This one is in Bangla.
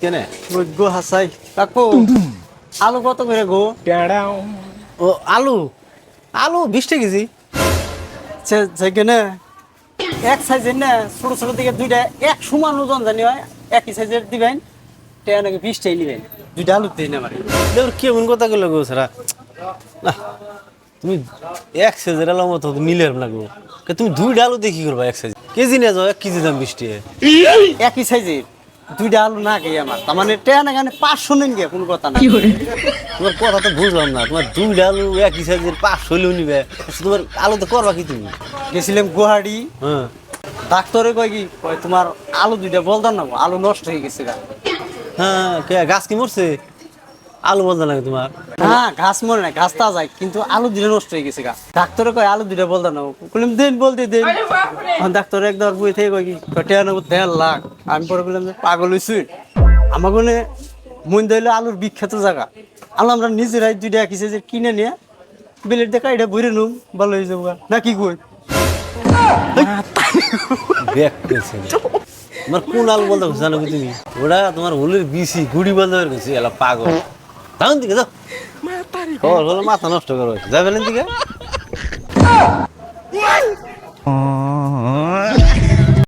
কেনে গো হাসাই কাকু আলু কত করে গো? ও আলু আলু 20 কেজি। সেখানে এক সাইজের না ছোট ছোট দিকে দুইটা এক সমান ওজন জানি হয় একই সাইজের দিবেন টেয়া নাকি 20টাই নিবেন দুইটা আলু দিই না মানে দেউর কেমন কথা কইলো গো সারা না তুমি এক সাইজের আলু মতো মিলের লাগবো তুমি 2টা আলু দেখি করবা এক সাইজ কেজি নিয়ে যাও 1 কেজি দাম 20 টাকা একই সাইজের দুইটা আলু না গিয়ে আমার তার মানে টেয়া না কেন 500 নিন গিয়ে কোনো কথা না তোমার কথা তো বুঝলাম না তোমার 2টা আলু একই সাইজের 500 হইলেও নিবে তোমার আলু তো করবা কি তুমি গেছিলাম গুয়াহাটি হ্যাঁ ডাক্তারে কয় কি কয় তোমার আলু দুইটা বলতাম না আলু নষ্ট হয়ে গেছে গা। হ্যাঁ কে গাছ কি মরছে আলু বলতে লাগে তোমার হ্যাঁ ঘাস মরে না ঘাস তা যায় কিন্তু আলু দুইটা নষ্ট হয়ে গেছে গা ডাক্তারে কয় আলু দুইটা বলতাম না বললাম দেন বলতে দেন ডাক্তারে একদম বই থেকে কয় কি টেয়া নেবো 1.5 লাখ আমি পরে বললাম যে পাগল হয়েছি আমার কোনে মন দিলে আলুর বিখ্যাত জায়গা আলু আমরা নিজেরাই দুইটা একই সাইজের কিনে নিয়ে বিলেট দেখা এটা বইরে নুম ভালো হয়ে যাবো গা। না কি কই ব্যাক পেছে তোমার কোন আলু বলতে জানো কি তুমি ওটা তোমার হুলের বিসি গুড়ি বলতে গেছে এলা পাগল তাহলে দিকে যাও হলো মাথা নষ্ট করো যাবেন দিকে